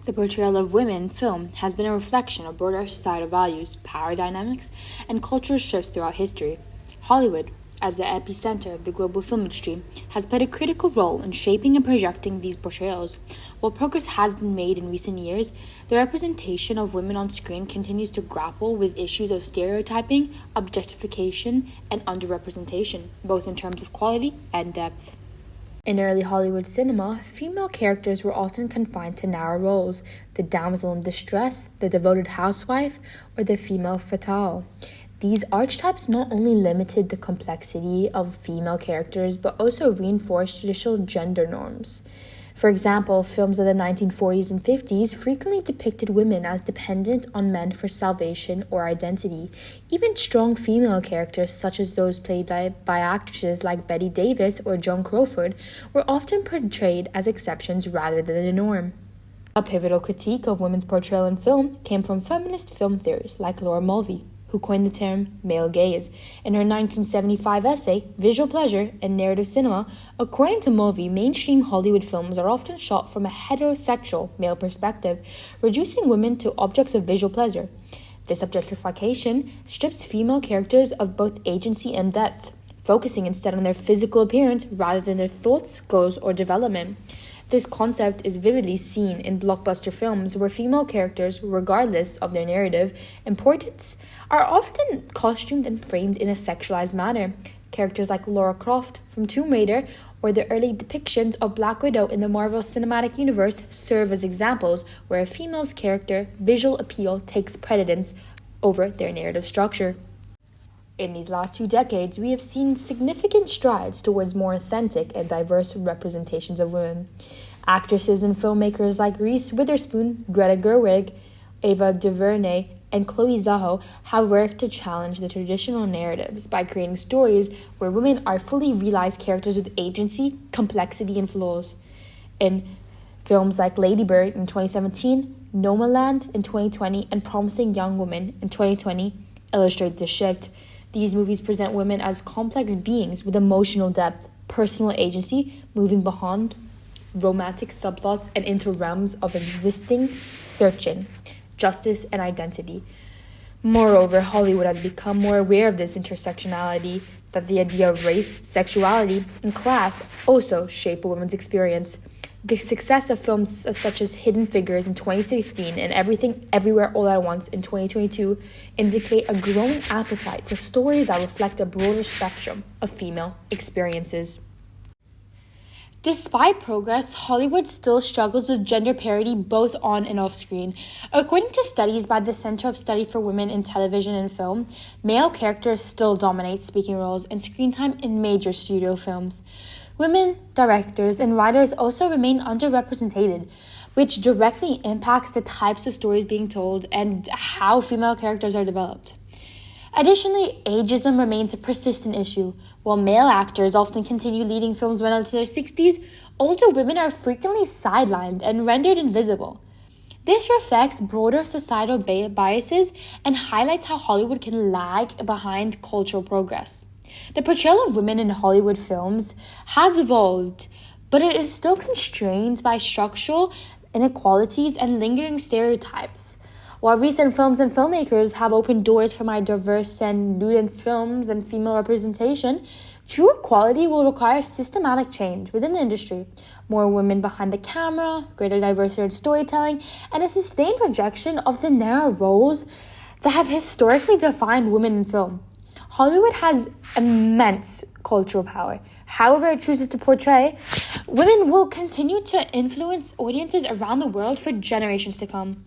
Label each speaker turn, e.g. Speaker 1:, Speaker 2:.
Speaker 1: The portrayal of women in film has been a reflection of broader societal values, power dynamics, and cultural shifts throughout history. Hollywood, as the epicenter of the global film industry, has played a critical role in shaping and projecting these portrayals. While progress has been made in recent years, the representation of women on screen continues to grapple with issues of stereotyping, objectification, and underrepresentation, both in terms of quality and depth. In early Hollywood cinema, female characters were often confined to narrow roles: the damsel in distress, the devoted housewife, or the female fatale. These archetypes not only limited the complexity of female characters, but also reinforced traditional gender norms. For example, films of the 1940s and 50s frequently depicted women as dependent on men for salvation or identity. Even strong female characters, such as those played by actresses like Bette Davis or Joan Crawford, were often portrayed as exceptions rather than the norm. A pivotal critique of women's portrayal in film came from feminist film theorists like Laura Mulvey, who coined the term male gaze. In her 1975 essay, Visual Pleasure and Narrative Cinema, according to Mulvey, mainstream Hollywood films are often shot from a heterosexual male perspective, reducing women to objects of visual pleasure. This objectification strips female characters of both agency and depth, focusing instead on their physical appearance rather than their thoughts, goals, or development. This concept is vividly seen in blockbuster films where female characters, regardless of their narrative importance, are often costumed and framed in a sexualized manner. Characters like Lara Croft from Tomb Raider or the early depictions of Black Widow in the Marvel Cinematic Universe serve as examples where a female's character visual appeal takes precedence over their narrative structure. In these last 2 decades, we have seen significant strides towards more authentic and diverse representations of women. Actresses and filmmakers like Reese Witherspoon, Greta Gerwig, Ava DuVernay, and Chloe Zhao have worked to challenge the traditional narratives by creating stories where women are fully realized characters with agency, complexity, and flaws. In films like Lady Bird in 2017, Nomadland in 2020, and Promising Young Woman in 2020 illustrate this shift. These movies present women as complex beings with emotional depth, personal agency, moving beyond romantic subplots and into realms of existing, searching, justice, and identity. Moreover, Hollywood has become more aware of this intersectionality, that the idea of race, sexuality, and class also shape a woman's experience. The success of films such as Hidden Figures in 2016 and Everything Everywhere All at Once in 2022 indicate a growing appetite for stories that reflect a broader spectrum of female experiences. Despite progress, Hollywood still struggles with gender parity both on and off screen. According to studies by the Center of Study for Women in Television and Film, male characters still dominate speaking roles and screen time in major studio films. Women, directors, and writers also remain underrepresented, which directly impacts the types of stories being told and how female characters are developed. Additionally, ageism remains a persistent issue. While male actors often continue leading films well into their 60s, older women are frequently sidelined and rendered invisible. This reflects broader societal biases and highlights how Hollywood can lag behind cultural progress. The portrayal of women in Hollywood films has evolved, but it is still constrained by structural inequalities and lingering stereotypes. While recent films and filmmakers have opened doors for more diverse and nuanced films and female representation, true equality will require systematic change within the industry, more women behind the camera, greater diversity in storytelling, and a sustained rejection of the narrow roles that have historically defined women in film. Hollywood has immense cultural power. However it chooses to portray, women will continue to influence audiences around the world for generations to come.